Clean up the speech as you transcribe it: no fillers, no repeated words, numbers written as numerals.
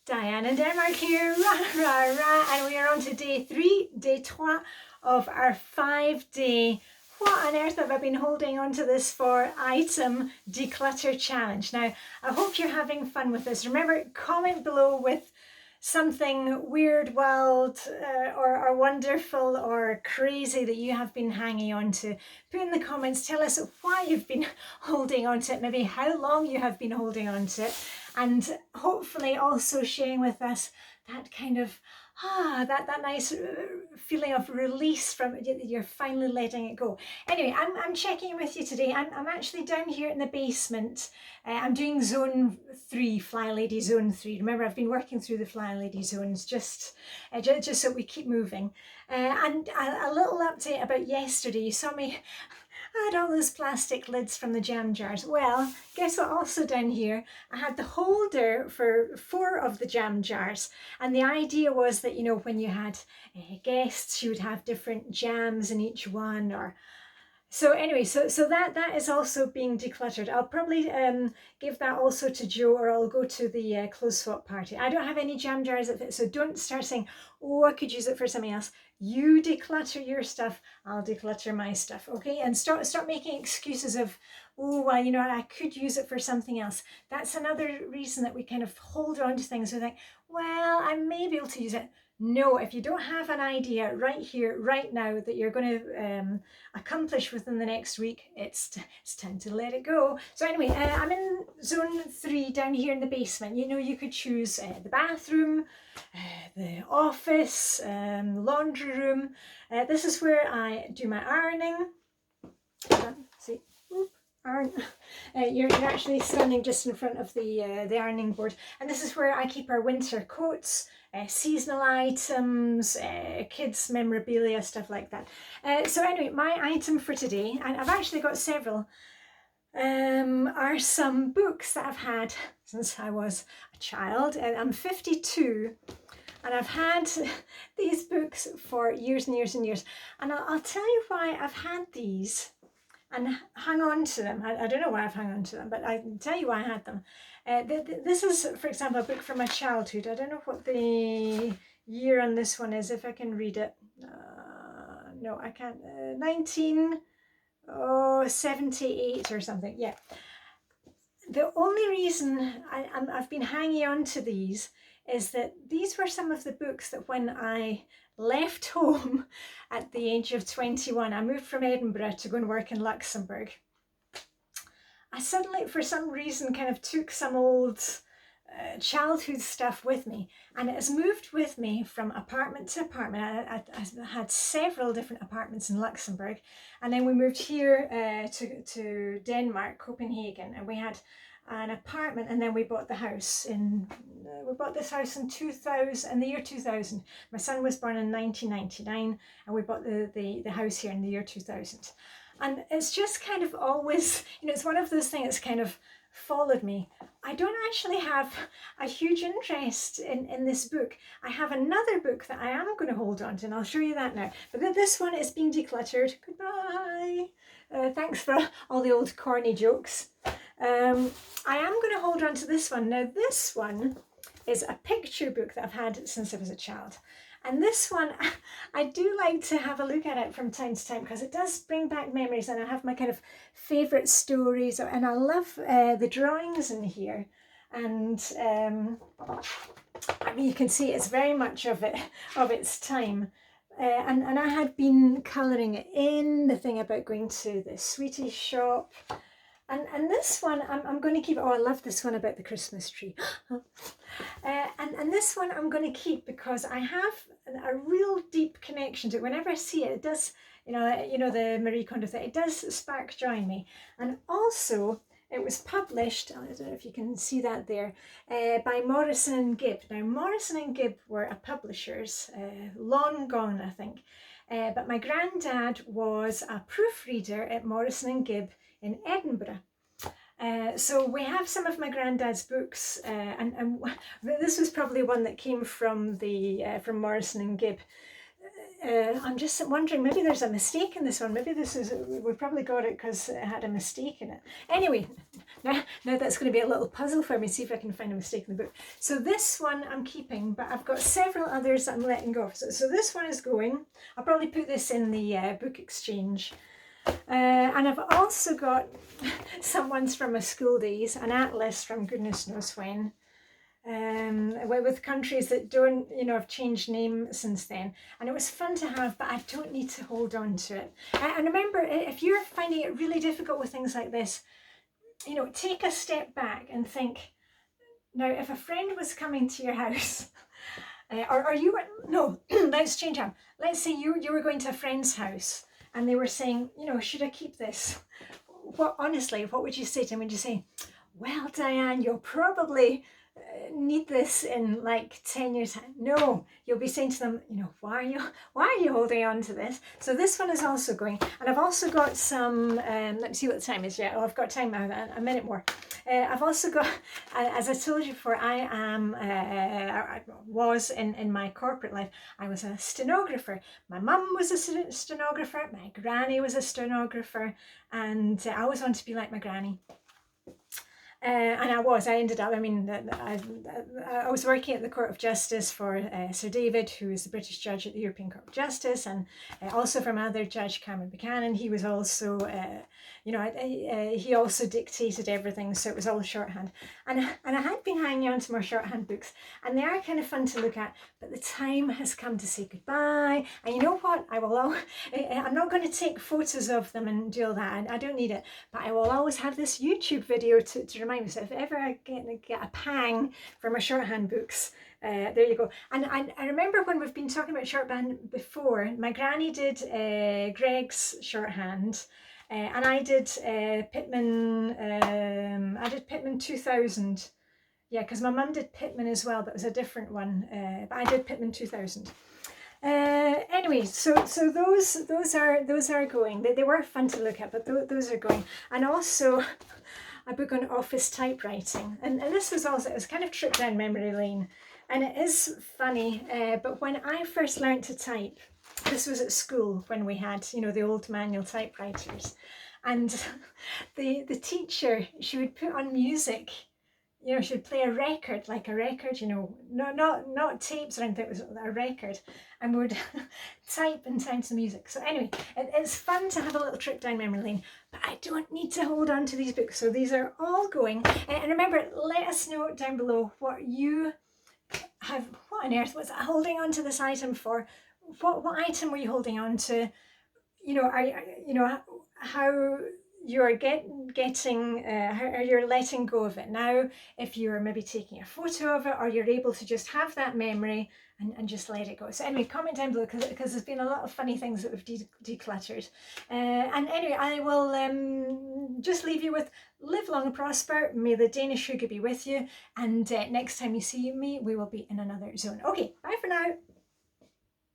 Diane and Denmark here, rah, rah, rah, and we are on to day 3, day 3 of our 5-day what on earth have I been holding on to this for item declutter challenge. Now, I hope you're having fun with this. Remember, comment below with something weird, wild, or wonderful or crazy that you have been hanging on to. Put in the comments, tell us why you've been holding on to it, maybe how long you have been holding on to it, and hopefully also sharing with us that kind of that nice feeling of release from you're finally letting it go. Anyway, I'm checking in with you today. I'm actually down here in the basement. I'm doing zone 3, Flylady Zone 3. Remember, I've been working through the Flylady Zones just so we keep moving. And a little update about yesterday. You saw me, I had all those plastic lids from the jam jars. Well, guess what, also down here, I had the holder for 4 of the jam jars. And the idea was that, you know, when you had guests, you would have different jams in each one, or so anyway, so that is also being decluttered. I'll probably give that also to Joe, or I'll go to the clothes swap party. I don't have any jam jars that fit, so don't start saying, oh, I could use it for something else. You declutter your stuff, I'll declutter my stuff, okay? And start making excuses of, oh, well, you know, I could use it for something else. That's another reason that we kind of hold on to things. We think, well, I may be able to use it. No, if you don't have an idea right here, right now, that you're going to accomplish within the next week, it's time to let it go. So anyway, I'm in zone 3 down here in the basement. You know, you could choose the bathroom, the office, laundry room. This is where I do my ironing. See, iron. You're actually standing just in front of the ironing board, and this is where I keep our winter coats, seasonal items, kids memorabilia, stuff like that. So anyway, my item for today, and I've actually got several, are some books that I've had since I was a child. I'm 52, and I've had these books for years and years and years, and I'll tell you why I've had these and hung on to them. I don't know why I've hung on to them, but I can tell you why I had them. This is, for example, a book from my childhood. I don't know what the year on this one is, if I can read it. No, I can't. 1978 or something, yeah. The only reason I've been hanging on to these is that these were some of the books that when I left home at the age of 21, I moved from Edinburgh to go and work in Luxembourg. I suddenly, for some reason, kind of took some old childhood stuff with me, and it has moved with me from apartment to apartment. I had several different apartments in Luxembourg, and then we moved here to Denmark, Copenhagen, and we had an apartment, and then we bought the house we bought this house in the year 2000. My son was born in 1999, and we bought the house here in the year 2000. And it's just kind of always, you know, it's one of those things that's kind of followed me. I don't actually have a huge interest in this book. I have another book that I am going to hold on to, and I'll show you that now. But this one is being decluttered. Goodbye. Thanks for all the old corny jokes. I am going to hold on to this one. Now, this one is a picture book that I've had since I was a child. And this one, I do like to have a look at it from time to time because it does bring back memories, and I have my kind of favourite stories, and I love the drawings in here. And I mean, you can see it's very much of its time. And I had been colouring it in, the thing about going to the sweetie shop. And this one, I'm going to keep. Oh, I love this one about the Christmas tree. And this one I'm going to keep because I have a real deep connection to it. Whenever I see it, it does, you know the Marie Kondo thing, it does spark joy in me. And also, it was published, I don't know if you can see that there, by Morrison and Gibb. Now, Morrison and Gibb were a publishers, long gone, I think. But my granddad was a proofreader at Morrison and Gibb in Edinburgh. So we have some of my granddad's books, and this was probably one that came from from Morrison and Gibb. I'm just wondering, maybe there's a mistake in this one. Maybe this is, we probably got it because it had a mistake in it. Anyway, now that's going to be a little puzzle for me, see if I can find a mistake in the book. So this one I'm keeping, but I've got several others that I'm letting go of. So this one is going. I'll probably put this in the book exchange. And I've also got some ones from my school days, an atlas from goodness knows when. With countries that don't, have changed name since then, and it was fun to have, but I don't need to hold on to it. And remember, if you're finding it really difficult with things like this, take a step back and think, now if a friend was coming to your house, or you were, no, let's change up. Let's say you were going to a friend's house and they were saying, should I keep this? Honestly, what would you say to them? Would you say, well, Diane, you'll probably need this in like 10 years time? No, you'll be saying to them, why are you holding on to this? So this one is also going, and I've also got some, let me see what the time is. Yeah, I've got time, a minute more. I've also got, as I told you before, I was in my corporate life, I was a stenographer. My mum was a stenographer, my granny was a stenographer, and I always wanted to be like my granny. And I ended up, I was working at the Court of Justice for Sir David, who is the British judge at the European Court of Justice, and also from other Judge Cameron Buchanan. He was also, he also dictated everything, so it was all shorthand. And I had been hanging on to more shorthand books, and they are kind of fun to look at, but the time has come to say goodbye. And you know what? I'm not going to take photos of them and do all that. I don't need it, but I will always have this YouTube video to remind me. So if ever I get a pang from my shorthand books, there you go. And I remember when we've been talking about shorthand before, my granny did Greg's shorthand, and I did Pitman. I did Pitman 2000. Yeah, because my mum did Pitman as well, but it was a different one. But I did Pitman 2000. Anyway, so those are going. They were fun to look at, but those are going. And also a book on office typewriting, and this was also, it was kind of trip down memory lane, and it is funny, but when I first learned to type, this was at school when we had, the old manual typewriters, and the teacher, she would put on music. She would play a record, like a record, not tapes or anything, it was a record, and would type in time to the music. So anyway, it's fun to have a little trip down memory lane, but I don't need to hold on to these books. So these are all going. And remember, let us know down below what you have, what on earth was I holding on to this item for? What item were you holding on to? How you're how you're letting go of it now, if you're maybe taking a photo of it, or you're able to just have that memory and just let it go. So anyway, comment down below, because there's been a lot of funny things that we've decluttered. And anyway, I will just leave you with live long and prosper. May the Danish sugar be with you. And next time you see me, we will be in another zone. Okay, bye for now.